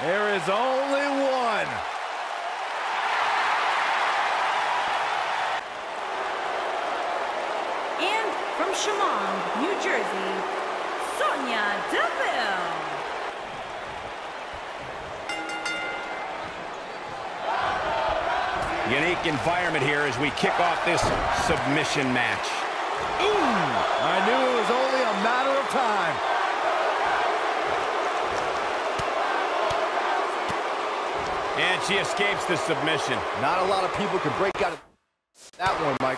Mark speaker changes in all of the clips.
Speaker 1: There is only one.
Speaker 2: And from Shamong, New Jersey, Sonya Deville.
Speaker 3: Unique environment here as we kick off this submission match.
Speaker 1: Ooh! I knew it was only a matter of time.
Speaker 3: And she escapes the submission.
Speaker 1: Not a lot of people can break out of that one, Mike.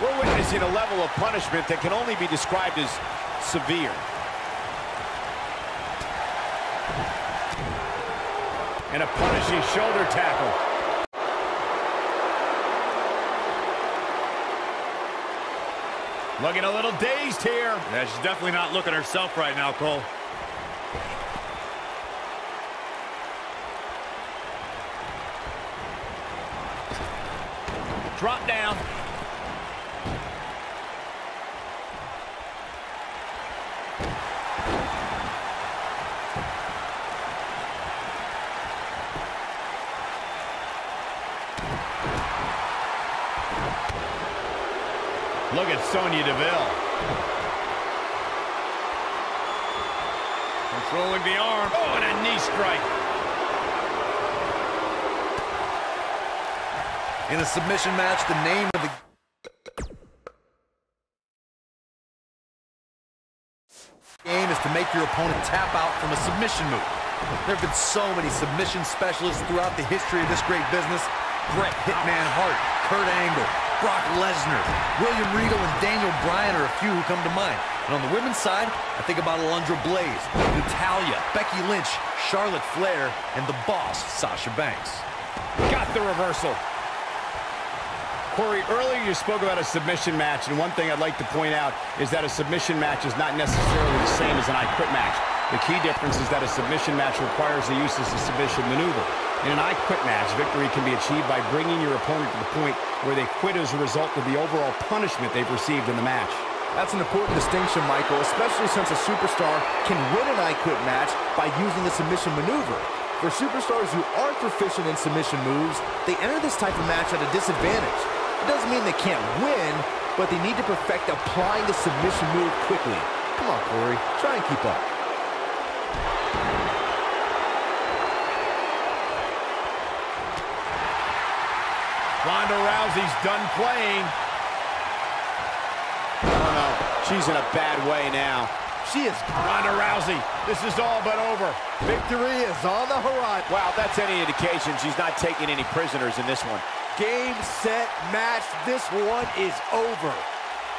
Speaker 3: We're witnessing a level of punishment that can only be described as severe. And a punishing shoulder tackle. Looking a little dazed here.
Speaker 4: Yeah, she's definitely not looking herself right now, Cole.
Speaker 3: Drop down. Look at Sonya Deville.
Speaker 4: Controlling the arm.
Speaker 3: Oh, and a knee strike.
Speaker 1: In a submission match, the name of the game is to make your opponent tap out from a submission move. There have been so many submission specialists throughout the history of this great business. Bret Hitman Hart, Kurt Angle, Brock Lesnar, William Regal, and Daniel Bryan are a few who come to mind. And on the women's side, I think about Alundra Blaze, Natalya, Becky Lynch, Charlotte Flair, and the boss, Sasha Banks.
Speaker 3: Got the reversal. Corey, earlier you spoke about a submission match, and one thing I'd like to point out is that a submission match is not necessarily the same as an I Quit match. The key difference is that a submission match requires the use of a submission maneuver. In an I Quit match, victory can be achieved by bringing your opponent to the point where they quit as a result of the overall punishment they've received in the match.
Speaker 1: That's an important distinction, Michael, especially since a superstar can win an I Quit match by using the submission maneuver. For superstars who aren't proficient in submission moves, they enter this type of match at a disadvantage. It doesn't mean they can't win, but they need to perfect applying the submission move quickly. Come on, Corey, try and keep up.
Speaker 3: Ronda Rousey's done playing. Oh no, she's in a bad way now.
Speaker 1: She is
Speaker 3: Ronda Rousey. This is all but over.
Speaker 1: Victory is on the horizon.
Speaker 3: Wow, that's any indication she's not taking any prisoners in this one.
Speaker 1: Game, set, match. This one is over.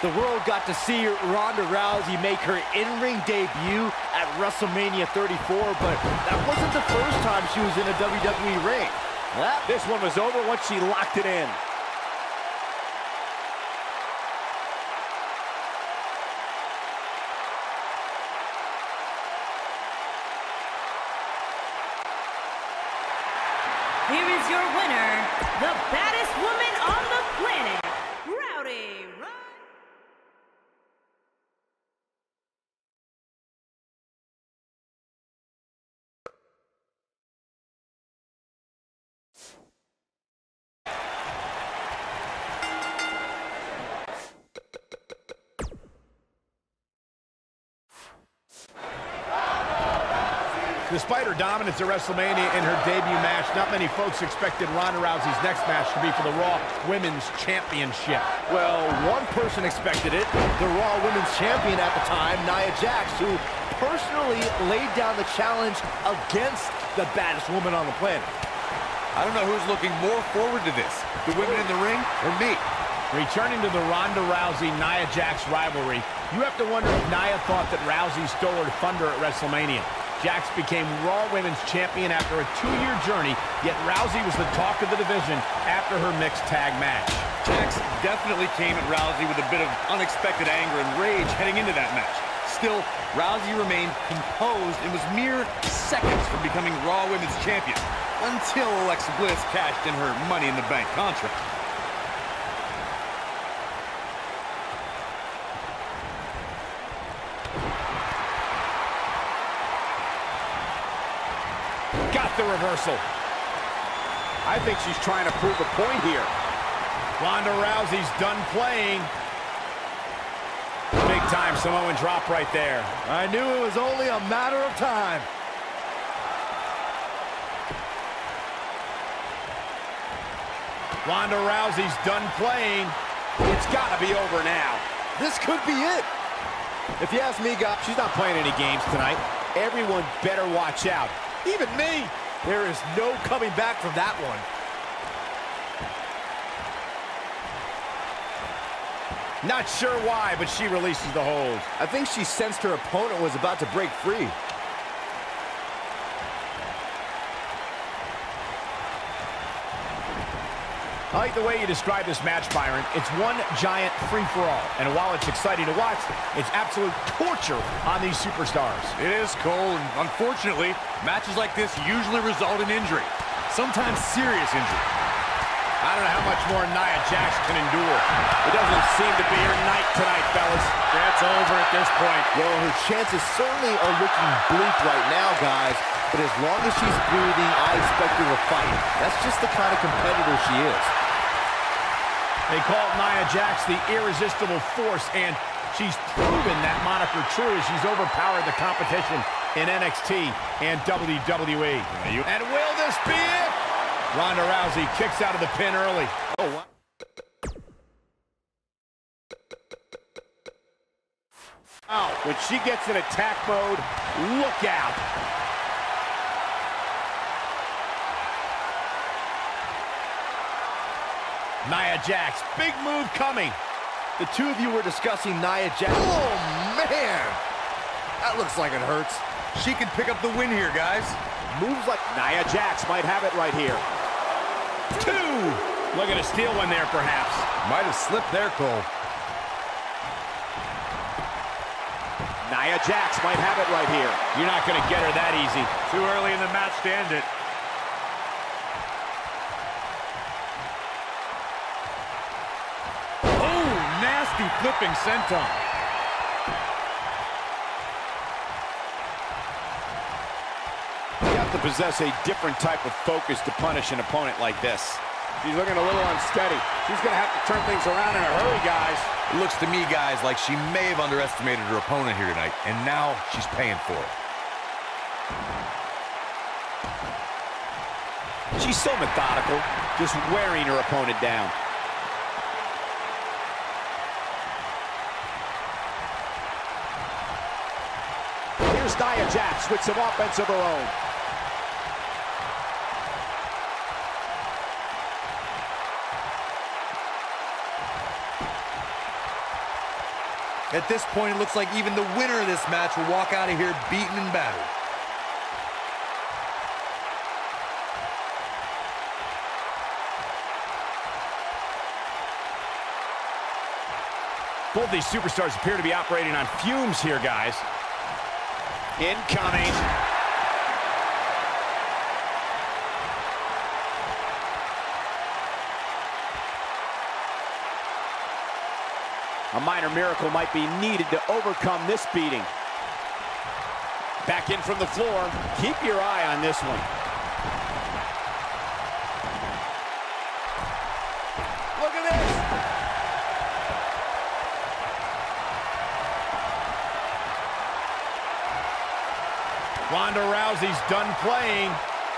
Speaker 5: The world got to see Ronda Rousey make her in-ring debut at WrestleMania 34, but that wasn't the first time she was in a WWE ring.
Speaker 3: This one was over once she locked it in.
Speaker 2: Here is your winner, the baddest woman on the planet, Rowdy Ronda.
Speaker 3: Despite her dominance at WrestleMania in her debut match, not many folks expected Ronda Rousey's next match to be for the Raw Women's Championship.
Speaker 1: Well, one person expected it, the Raw Women's Champion at the time, Nia Jax, who personally laid down the challenge against the baddest woman on the planet. I don't know who's looking more forward to this, the women in the ring or me.
Speaker 3: Returning to the Ronda Rousey-Nia Jax rivalry, you have to wonder if Nia thought that Rousey stole her thunder at WrestleMania. Jax became Raw Women's Champion after a 2-year journey, yet Rousey was the talk of the division after her mixed tag match.
Speaker 4: Jax definitely came at Rousey with a bit of unexpected anger and rage heading into that match. Still, Rousey remained composed and was mere seconds from becoming Raw Women's Champion until Alexa Bliss cashed in her Money in the Bank contract.
Speaker 3: Got the reversal. I think she's trying to prove a point here. Ronda Rousey's done playing. Big time Samoan drop right there.
Speaker 5: I knew it was only a matter of time.
Speaker 3: Ronda Rousey's done playing. It's got to be over now.
Speaker 5: This could be it. If you ask me, guys,
Speaker 3: She's not playing any games tonight. Everyone better watch out. Even me.
Speaker 5: there is no coming back from that one.
Speaker 3: Not sure why, but she releases the hold.
Speaker 5: I think she sensed her opponent was about to break free.
Speaker 3: I like the way you describe this match, Byron. It's one giant free-for-all. And while it's exciting to watch, it's absolute torture on these superstars.
Speaker 4: It is, Cole, and unfortunately, matches like this usually result in injury. Sometimes serious injury.
Speaker 3: I don't know how much more Nia Jax can endure. It doesn't seem to be her night tonight, fellas.
Speaker 4: That's over at this point.
Speaker 5: Well, her chances certainly are looking bleak right now, guys. But as long as she's breathing, I expect her to fight. That's just the kind of competitor she is.
Speaker 3: They call Nia Jax the irresistible force, and she's proven that moniker true as she's overpowered the competition in NXT and WWE. And will this be it? Ronda Rousey kicks out of the pin early. Oh, wow. Oh, when she gets in attack mode, look out. Nia Jax, big move coming.
Speaker 5: The two of you were discussing Nia Jax.
Speaker 1: Oh, man! That looks like it hurts. She can pick up the win here, guys.
Speaker 3: Moves like Nia Jax might have it right here. 2! Looking to steal one there, perhaps.
Speaker 1: Might have slipped there, Cole.
Speaker 3: Nia Jax might have it right here. You're not going to get her that easy.
Speaker 4: Too early in the match to end it. Oh, nasty flipping senton.
Speaker 3: You have to possess a different type of focus to punish an opponent like this. She's looking a little unsteady. She's going to have to turn things around in a hurry, guys.
Speaker 1: It looks to me, guys, like she may have underestimated her opponent here tonight, and now she's paying for it.
Speaker 3: She's so methodical, just wearing her opponent down. Here's Nia Jax with some offense of her own.
Speaker 1: At this point, it looks like even the winner of this match will walk out of here beaten and battered.
Speaker 3: Both these superstars appear to be operating on fumes here, guys. Incoming. A minor miracle might be needed to overcome this beating. Back in from the floor. Keep your eye on this one. Look at this. Ronda Rousey's done playing.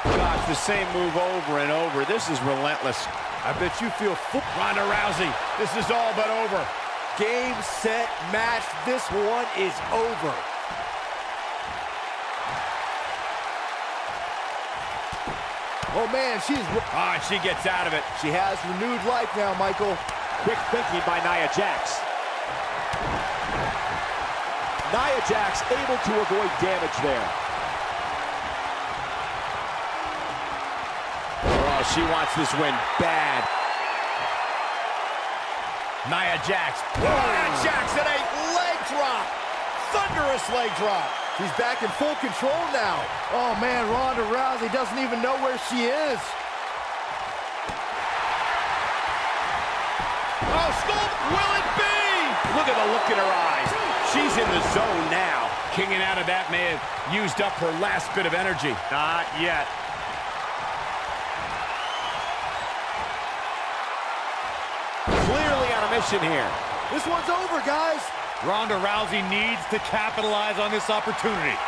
Speaker 3: Gosh, the same move over and over. This is relentless.
Speaker 5: I bet you feel
Speaker 3: Ronda Rousey, this is all but over.
Speaker 5: game, set, match. This one is over. Oh, man, she's...
Speaker 3: Ah, and she gets out of it.
Speaker 5: She has renewed life now, Michael.
Speaker 3: Quick thinking by Nia Jax. Nia Jax able to avoid damage there. Oh, she wants this win bad. Nia Jax. Nia Jax and a leg drop. Thunderous leg drop.
Speaker 5: She's back in full control now. Oh, man, Ronda Rousey doesn't even know where she is.
Speaker 3: Oh, scoop! Will it be? Look at the look in her eyes. She's in the zone now. Kicking out of that may have used up her last bit of energy.
Speaker 4: Not yet.
Speaker 3: Clearly on a mission here.
Speaker 5: This one's over, guys.
Speaker 4: Ronda Rousey needs to capitalize on this opportunity.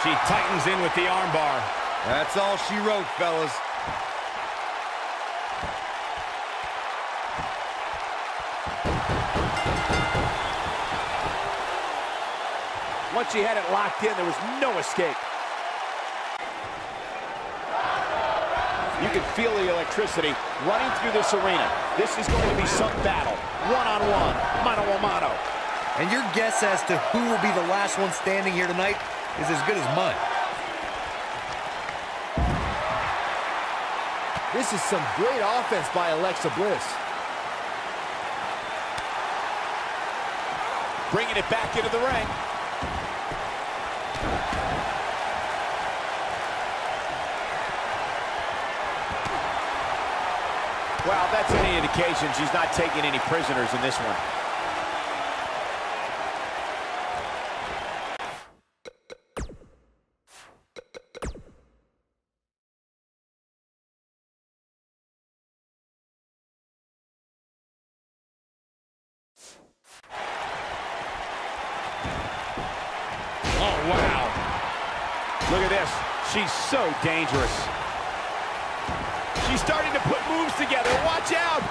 Speaker 3: She tightens in with the armbar.
Speaker 1: That's all she wrote, fellas.
Speaker 5: Once she had it locked in, there was no escape.
Speaker 3: You can feel the electricity running through this arena. This is going to be some battle. One-on-one, mano-a-mano.
Speaker 1: And your guess as to who will be the last one standing here tonight is as good as mine.
Speaker 5: This is some great offense by Alexa Bliss.
Speaker 3: Bringing it back into the ring. Well, that's any indication she's not taking any prisoners in this one. Oh, wow. Look at this. She's so dangerous. She's starting to put moves together. Watch out!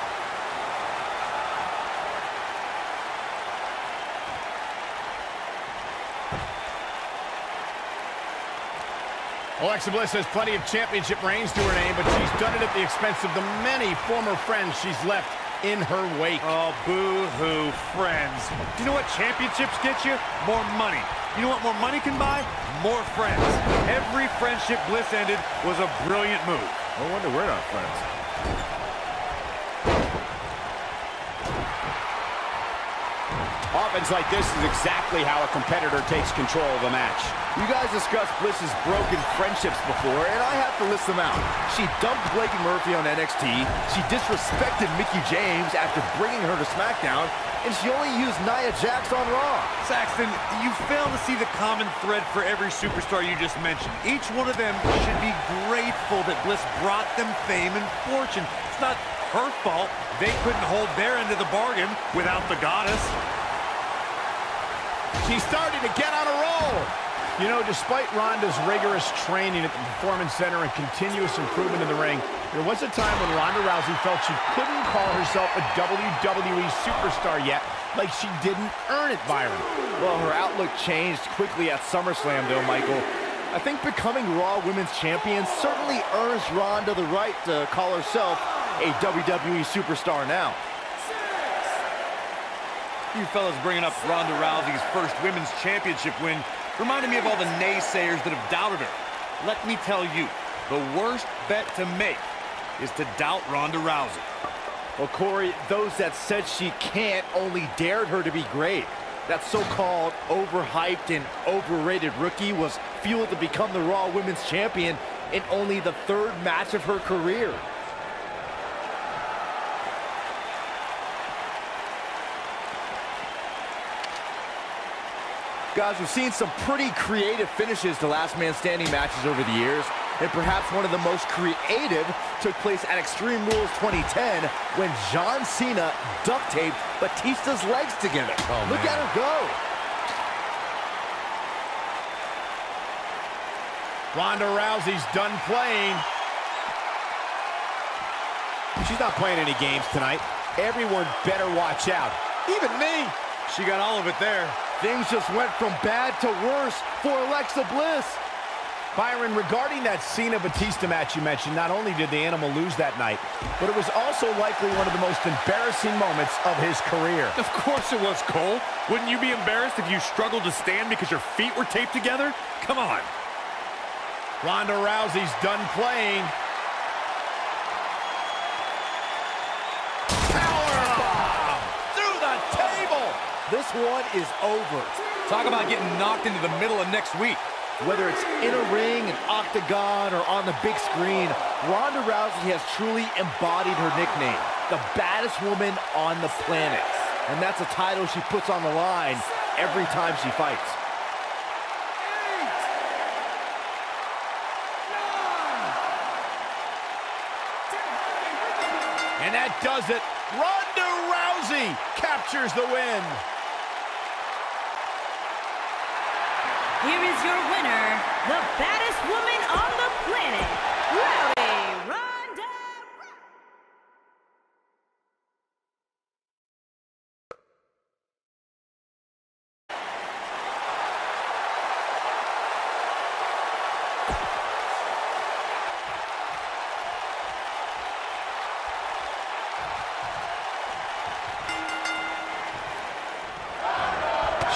Speaker 3: Alexa Bliss has plenty of championship reigns to her name, but she's done it at the expense of the many former friends she's left in her wake.
Speaker 4: Oh, boo-hoo, friends. You know what championships get you? More money. You know what more money can buy? More friends. Every friendship Bliss ended was a brilliant move.
Speaker 5: No wonder we're not friends.
Speaker 3: Offense like this is exactly how a competitor takes control of a match.
Speaker 5: You guys discussed Bliss's broken friendships before, and I have to list them out. She dumped Blake Murphy on NXT, she disrespected Mickie James after bringing her to SmackDown, and she only used Nia Jax on Raw.
Speaker 4: Saxton, you fail to see the common thread for every superstar you just mentioned. Each one of them should be grateful that Bliss brought them fame and fortune. It's not her fault they couldn't hold their end of the bargain without the goddess.
Speaker 3: She's starting to get on a roll. You know, despite Ronda's rigorous training at the Performance Center and continuous improvement in the ring, there was a time when Ronda Rousey felt she couldn't call herself a WWE superstar yet, like she didn't earn it, Byron.
Speaker 5: Well, her outlook changed quickly at SummerSlam, though, Michael. I think becoming Raw Women's Champion certainly earns Ronda the right to call herself a WWE superstar now.
Speaker 4: You fellas bringing up Ronda Rousey's first women's championship win reminded me of all the naysayers that have doubted her. Let me tell you, the worst bet to make is to doubt Ronda Rousey.
Speaker 5: Well, Corey, those that said she can't only dared her to be great. That so-called overhyped and overrated rookie was fueled to become the Raw Women's Champion in only the third match of her career. Guys, we've seen some pretty creative finishes to last man standing matches over the years, and perhaps one of the most creative took place at Extreme Rules 2010 when John Cena duct taped Batista's legs together.
Speaker 1: Oh,
Speaker 5: look
Speaker 1: man.
Speaker 5: at her go.
Speaker 3: Ronda Rousey's done playing. She's not playing any games tonight. Everyone better watch out. Even me.
Speaker 4: She got all of it there.
Speaker 5: Things just went from bad to worse for Alexa Bliss.
Speaker 3: Byron, regarding that Cena-Batista match you mentioned, not only did the Animal lose that night, but it was also likely one of the most embarrassing moments of his career.
Speaker 4: Of course it was, Cole. Wouldn't you be embarrassed if you struggled to stand because your feet were taped together? Come on.
Speaker 3: Ronda Rousey's done playing.
Speaker 5: one is over.
Speaker 4: Talk about getting knocked into the middle of next week.
Speaker 5: Whether it's in a ring, an octagon, or on the big screen, Ronda Rousey has truly embodied her nickname, the baddest woman on the planet. And that's a title she puts on the line every time she fights. 8, 9, 10, and that does it. Ronda Rousey captures the win.
Speaker 2: Here is your winner, the baddest woman on the planet, Ronda.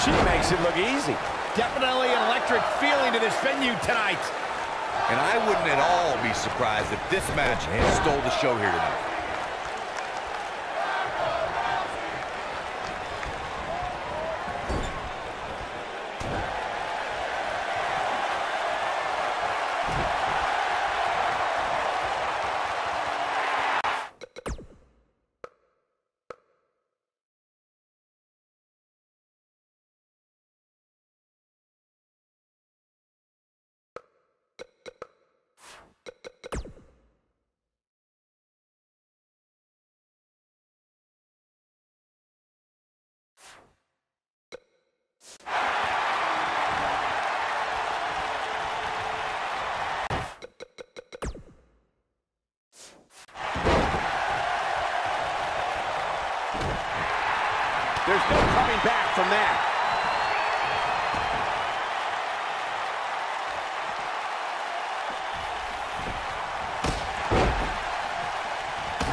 Speaker 3: She makes it look easy. Definitely an electric feeling to this venue tonight.
Speaker 4: And I wouldn't at all be surprised if this match stole the show here tonight.
Speaker 3: There's no coming back from that.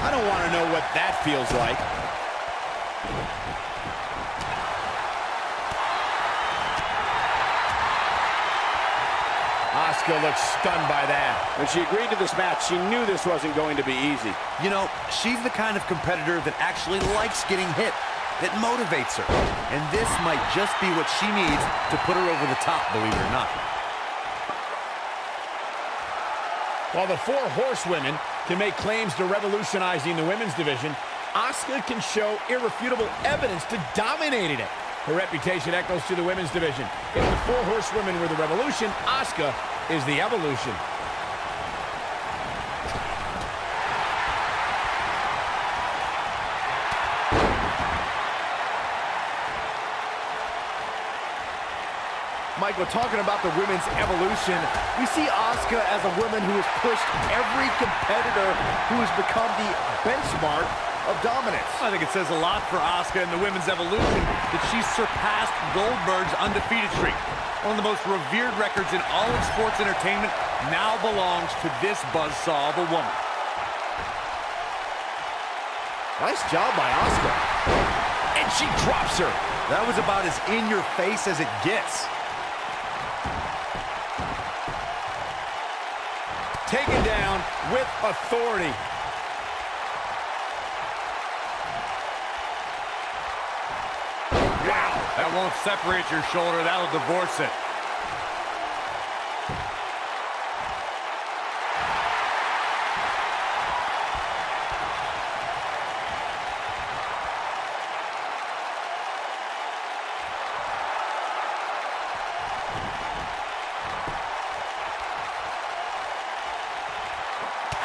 Speaker 3: I don't want to know what that feels like. Asuka looks stunned by that. When she agreed to this match, she knew this wasn't going to be easy.
Speaker 1: You know, she's the kind of competitor that actually likes getting hit. That motivates her. And this might just be what she needs to put her over the top, believe it or not.
Speaker 3: While the 4 horsewomen can make claims to revolutionizing the women's division, Asuka can show irrefutable evidence to dominating it. Her reputation echoes to the women's division. If the 4 horsewomen were the revolution, Asuka is the evolution.
Speaker 5: Michael, talking about the women's evolution, we see Asuka as a woman who has pushed every competitor who has become the benchmark of dominance.
Speaker 4: I think it says a lot for Asuka and the women's evolution that she's surpassed Goldberg's undefeated streak. One of the most revered records in all of sports entertainment now belongs to this buzzsaw of a woman.
Speaker 5: Nice job by Asuka.
Speaker 3: And she drops her.
Speaker 1: That was about as in your face as it gets.
Speaker 3: Taken down with authority.
Speaker 4: Wow, that won't separate your shoulder, that'll divorce it.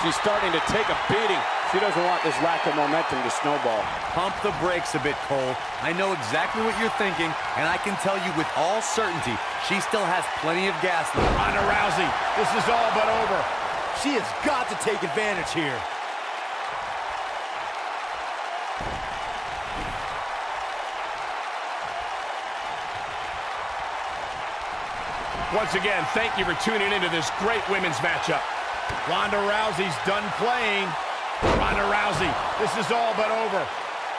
Speaker 3: She's starting to take a beating. She doesn't want this lack of momentum to snowball.
Speaker 1: Pump the brakes a bit, Cole. I know exactly what you're thinking, and I can tell you with all certainty, she still has plenty of gas left.
Speaker 3: Ronda Rousey, this is all but over.
Speaker 5: She has got to take advantage here.
Speaker 3: Once again, thank you for tuning into this great women's matchup. Ronda Rousey's done playing. Ronda Rousey, this is all but over.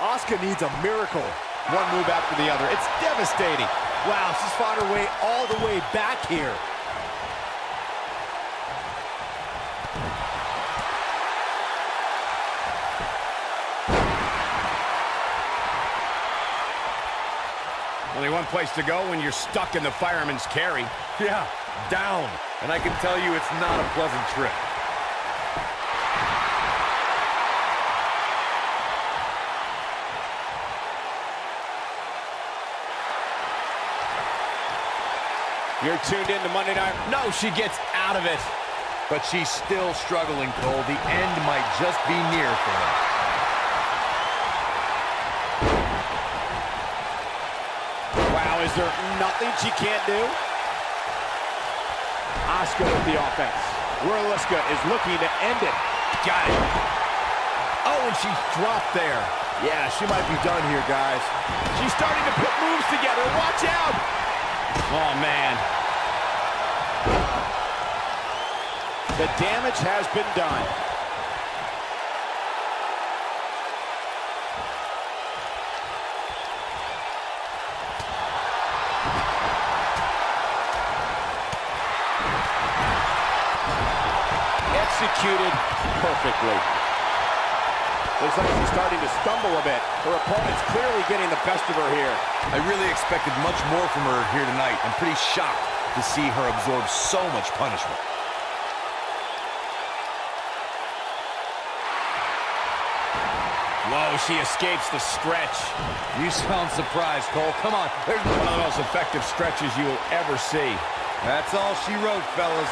Speaker 5: Asuka needs a miracle. One move after the other. It's devastating. Wow, she's fought her way all the way back here.
Speaker 3: Only one place to go when you're stuck in the fireman's carry.
Speaker 1: Yeah, down. And I can tell you it's not a pleasant trip.
Speaker 3: You're tuned in to Monday Night. No, she gets out of it.
Speaker 1: But she's still struggling, Cole. The end might just be near for her.
Speaker 3: Wow, is there nothing she can't do? Asuka with the offense. Asuka is looking to end it. Got it.
Speaker 1: Oh, and she's dropped there.
Speaker 5: Yeah, she might be done here, guys.
Speaker 3: She's starting to put moves together. Watch out. Oh, man. The damage has been done. Executed perfectly. Looks like she's starting to stumble a bit. Her opponent's clearly getting the best of her here.
Speaker 1: I really expected much more from her here tonight. I'm pretty shocked to see her absorb so much punishment.
Speaker 3: Whoa, she escapes the stretch.
Speaker 1: You sound surprised, Cole. Come on.
Speaker 3: There's one of the most effective stretches you will ever see.
Speaker 1: That's all she wrote, fellas.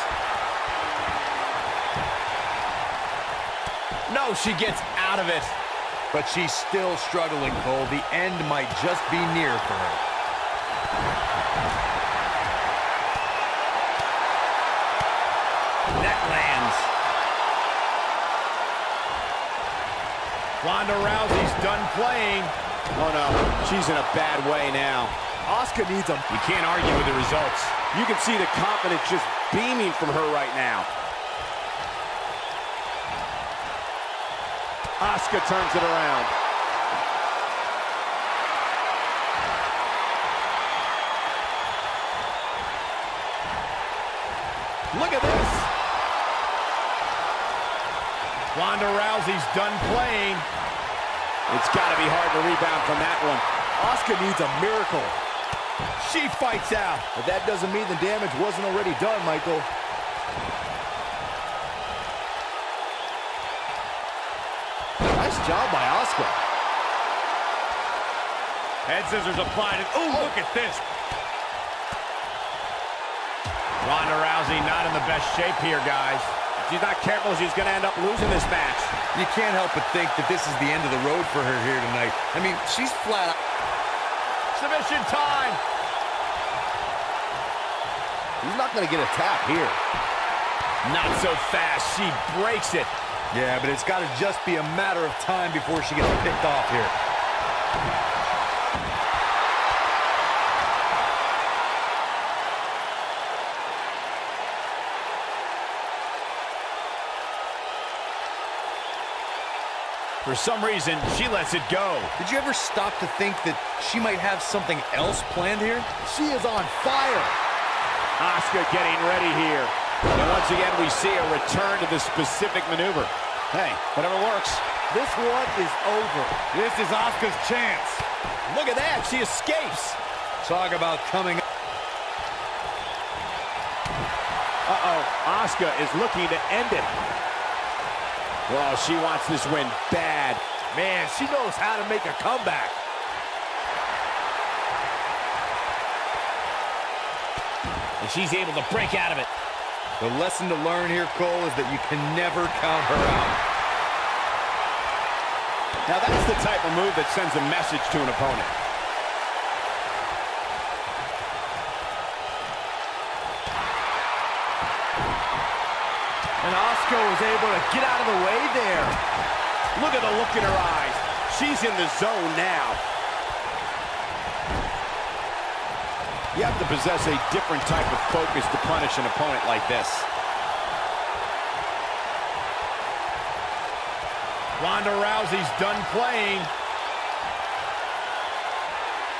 Speaker 3: No, she gets out of it.
Speaker 1: But she's still struggling, Cole. The end might just be near for her.
Speaker 3: That lands. Ronda Rousey's done playing. Oh, no. She's in a bad way now.
Speaker 5: Asuka needs them.
Speaker 3: You can't argue with the results. You can see the confidence just beaming from her right now. Asuka turns it around. Look at this. Ronda Rousey's done playing. It's got to be hard to rebound from that one.
Speaker 5: Asuka needs a miracle.
Speaker 3: She fights out.
Speaker 5: But that doesn't mean the damage wasn't already done, Michael. Nice job by Asuka.
Speaker 3: Head scissors applied. Ooh, look at this. Ronda Rousey not in the best shape here, guys. If she's not careful, she's going to end up losing this match.
Speaker 1: You can't help but think that this is the end of the road for her here tonight. I mean, she's flat out.
Speaker 3: Submission time.
Speaker 5: He's not going to get a tap here.
Speaker 3: Not so fast. She breaks it.
Speaker 1: Yeah, but it's got to just be a matter of time before she gets picked off here.
Speaker 3: For some reason, she lets it go.
Speaker 1: Did you ever stop to think that she might have something else planned here?
Speaker 5: She is on fire.
Speaker 3: Asuka getting ready here. And once again, we see a return to the specific maneuver. Hey, whatever works.
Speaker 5: This one is over.
Speaker 1: This is Asuka's chance.
Speaker 3: Look at that. She escapes.
Speaker 1: Talk about coming up.
Speaker 3: Uh-oh. Asuka is looking to end it. Well, she wants this win bad.
Speaker 5: Man, she knows how to make a comeback.
Speaker 3: And she's able to break out of it.
Speaker 1: The lesson to learn here, Cole, is that you can never count her out.
Speaker 3: Now that's the type of move that sends a message to an opponent.
Speaker 5: And Asuka was able to get out of the way there.
Speaker 3: Look at the look in her eyes. She's in the zone now. You have to possess a different type of focus to punish an opponent like this. Ronda Rousey's done playing.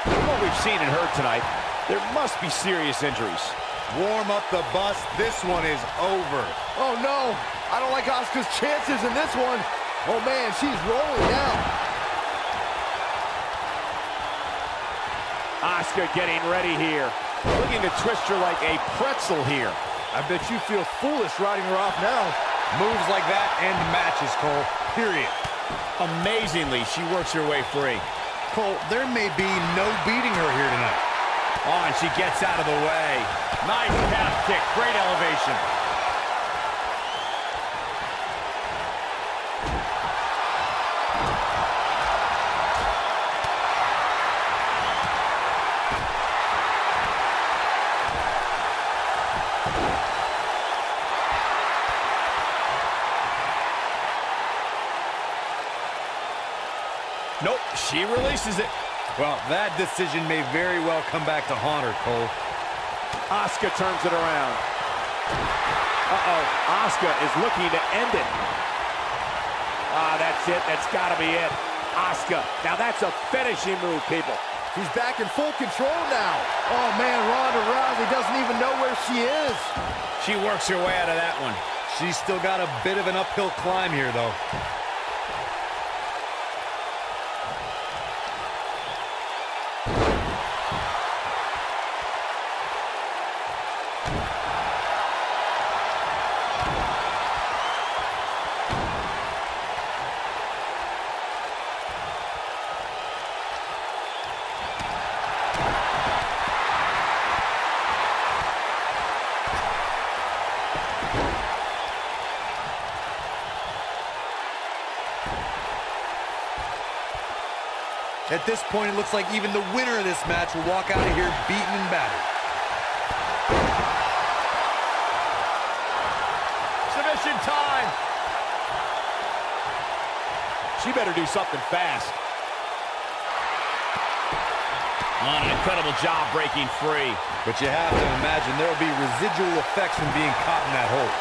Speaker 3: From what we've seen and heard tonight, there must be serious injuries.
Speaker 1: Warm up the bus. This one is over.
Speaker 5: Oh, no. I don't like Asuka's chances in this one. Oh, man, she's rolling now.
Speaker 6: Asuka getting ready here. Looking to twist her like a pretzel here.
Speaker 5: I bet you feel foolish riding her off now.
Speaker 4: Moves like that end matches, Cole. Period.
Speaker 3: Amazingly, she works her way free.
Speaker 4: Cole, there may be no beating her here tonight.
Speaker 3: Oh, and she gets out of the way.
Speaker 6: Nice calf kick. Great elevation.
Speaker 3: Nope, she releases it.
Speaker 4: Well, that decision may very well come back to haunt her, Cole.
Speaker 6: Asuka turns it around. Uh-oh, Asuka is looking to end it. Ah, that's it. That's got to be it. Asuka. Now that's a finishing move, people.
Speaker 5: She's back in full control now. Oh, man, Ronda Rousey doesn't even know where she is.
Speaker 3: She works her way out of that one.
Speaker 4: She's still got a bit of an uphill climb here, though. At this point, it looks like even the winner of this match will walk out of here beaten and battered.
Speaker 6: Submission time. She better do something fast.
Speaker 3: Oh, an incredible job breaking free.
Speaker 4: But you have to imagine there will be residual effects from being caught in that hole.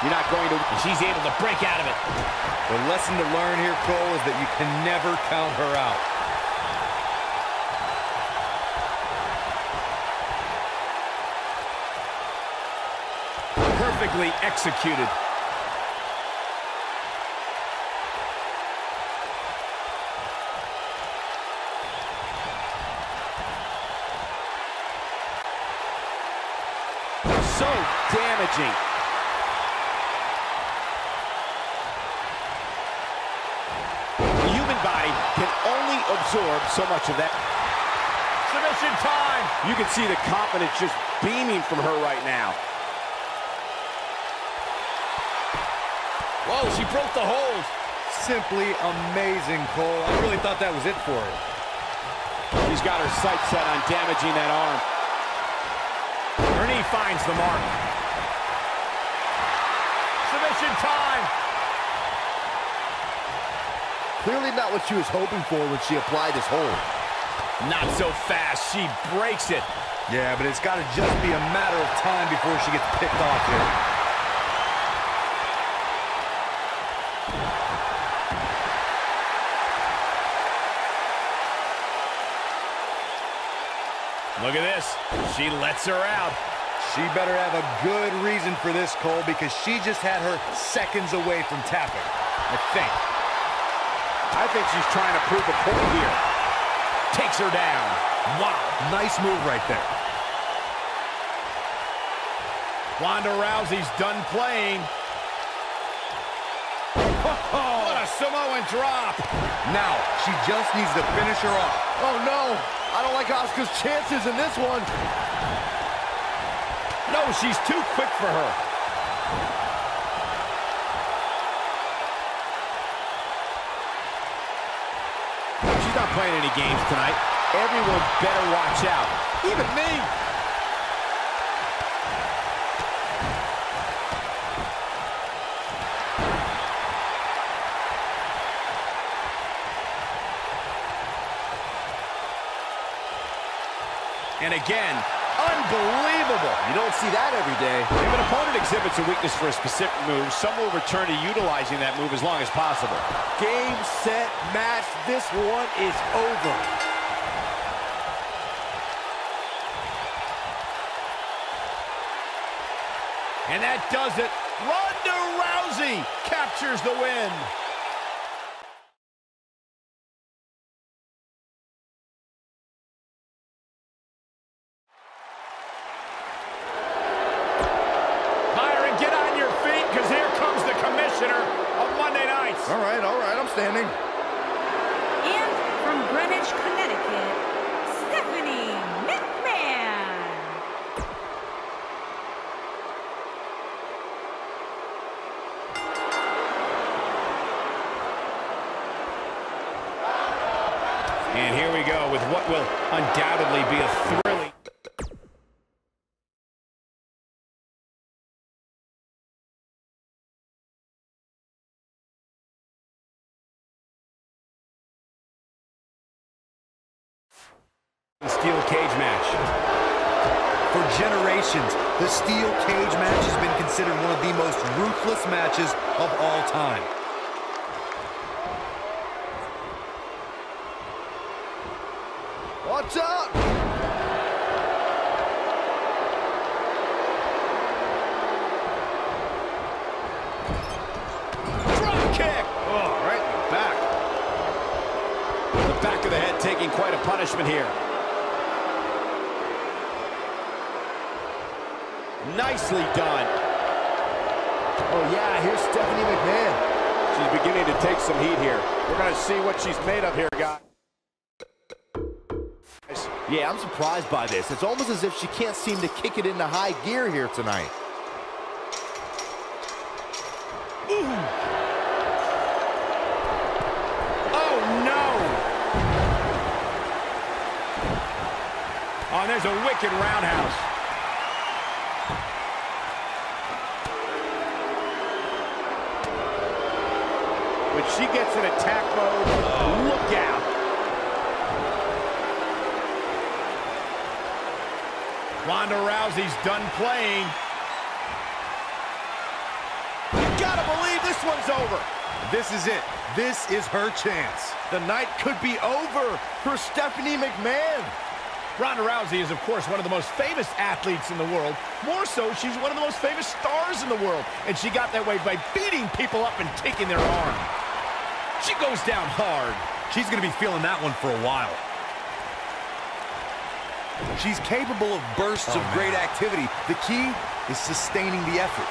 Speaker 6: You're not going to...
Speaker 3: She's able to break out of it.
Speaker 4: The lesson to learn here, Cole, is that you can never count her out.
Speaker 3: Perfectly executed.
Speaker 6: So damaging. Body can only absorb so much of that. Submission time. You can see the confidence just beaming from her right now.
Speaker 3: Whoa, she broke the hold.
Speaker 4: Simply amazing, Cole. I really thought that was it for her.
Speaker 6: She's got her sights set on damaging that arm.
Speaker 3: Her knee finds the mark.
Speaker 6: Submission time.
Speaker 5: Clearly not what she was hoping for when she applied this hold.
Speaker 3: Not so fast. She breaks it.
Speaker 4: Yeah, but it's got to just be a matter of time before she gets picked off here.
Speaker 3: Look at this. She lets her out.
Speaker 4: She better have a good reason for this, Cole, because she just had her seconds away from tapping, I think.
Speaker 6: I think she's trying to prove a point here.
Speaker 3: Takes her down.
Speaker 4: Wow, nice move right there.
Speaker 3: Ronda Rousey's done playing. Oh, what a Samoan drop.
Speaker 4: Now, she just needs to finish her off.
Speaker 5: Oh, no. I don't like Asuka's chances in this one.
Speaker 3: No, she's too quick for her.
Speaker 6: She's not playing any games tonight. Everyone better watch out. Even me.
Speaker 3: And again, unbelievable.
Speaker 5: You don't see that every day.
Speaker 6: If an opponent exhibits a weakness for a specific move, some will return to utilizing that move as long as possible.
Speaker 5: Game, set, match. This one is over.
Speaker 3: And that does it. Ronda Rousey captures the win. Byron, get on your feet, because here comes the commissioner of Monday nights.
Speaker 5: All right, I'm standing.
Speaker 2: And from Greenwich, Connecticut, Stephanie McMahon.
Speaker 3: And here we go with what will undoubtedly be a thrilling... steel cage match.
Speaker 1: For generations, the steel cage match has been considered one of the most ruthless matches of all time.
Speaker 5: Watch out!
Speaker 3: Drop kick!
Speaker 5: Oh, right in the back.
Speaker 3: The back of the head taking quite a punishment here. Nicely done.
Speaker 5: Oh, yeah, here's Stephanie McMahon.
Speaker 6: She's beginning to take some heat here. We're going to see what she's made of here, guys.
Speaker 5: Yeah, I'm surprised by this. It's almost as if she can't seem to kick it into high gear here tonight.
Speaker 3: Ooh. Oh, no! Oh, there's a wicked roundhouse.
Speaker 6: When she gets in attack mode, look out.
Speaker 3: Ronda Rousey's done playing. You gotta believe this one's over.
Speaker 1: This is it. This is her chance.
Speaker 5: The night could be over for Stephanie McMahon.
Speaker 3: Ronda Rousey is, of course, one of the most famous athletes in the world. More so, she's one of the most famous stars in the world. And she got that way by beating people up and taking their arm. She goes down hard.
Speaker 1: She's going to be feeling that one for a while. She's capable of bursts of great activity. The key is sustaining the effort.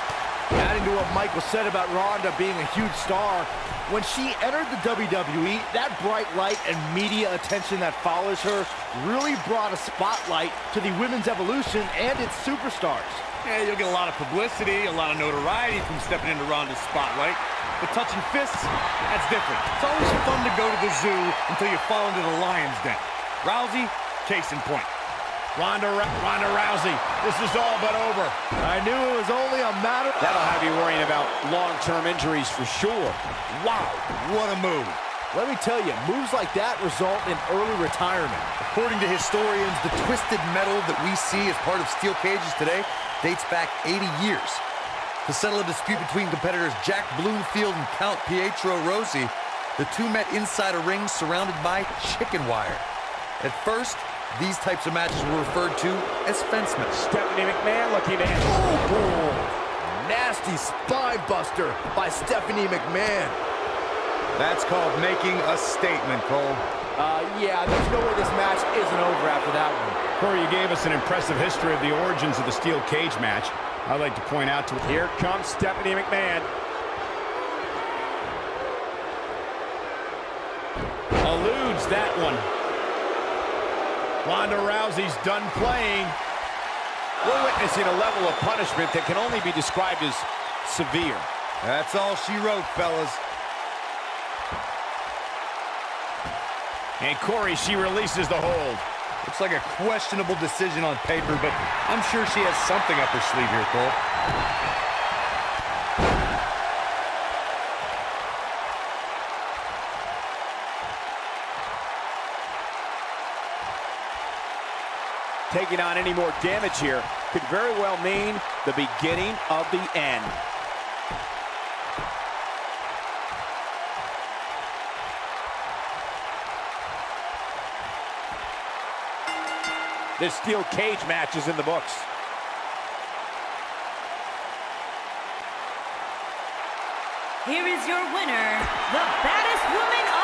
Speaker 5: Adding to what Michael said about Ronda being a huge star, when she entered the WWE, that bright light and media attention that follows her really brought a spotlight to the women's evolution and its superstars.
Speaker 4: Yeah, you'll get a lot of publicity, a lot of notoriety from stepping into Ronda's spotlight. But touching fists, that's different. It's always fun to go to the zoo until you fall into the lion's den. Rousey, case in point.
Speaker 3: Ronda Rousey, this is all but over.
Speaker 5: I knew it was only a matter...
Speaker 6: That'll have you worrying about long-term injuries for sure.
Speaker 1: Wow, what a move.
Speaker 5: Let me tell you, moves like that result in early retirement.
Speaker 1: According to historians, the twisted metal that we see as part of steel cages today dates back 80 years. To settle a dispute between competitors Jack Bloomfield and Count Pietro Rossi, the two met inside a ring surrounded by chicken wire. At first, these types of matches were referred to as fencemen.
Speaker 6: Stephanie McMahon looking in.
Speaker 5: Oh, nasty spine buster by Stephanie McMahon.
Speaker 1: That's called making a statement, Cole.
Speaker 5: Yeah, there's no way this match isn't over after that one.
Speaker 3: Corey, you gave us an impressive history of the origins of the steel cage match. I'd like to point out to...
Speaker 6: Here comes Stephanie McMahon.
Speaker 3: Eludes that one. Ronda Rousey's done playing.
Speaker 6: We're witnessing a level of punishment that can only be described as severe.
Speaker 1: That's all she wrote, fellas.
Speaker 3: And Corey, she releases the hold.
Speaker 1: Looks like a questionable decision on paper, but I'm sure she has something up her sleeve here, Cole.
Speaker 6: Taking on any more damage here could very well mean the beginning of the end. This steel cage match is in the books.
Speaker 2: Here is your winner, the baddest woman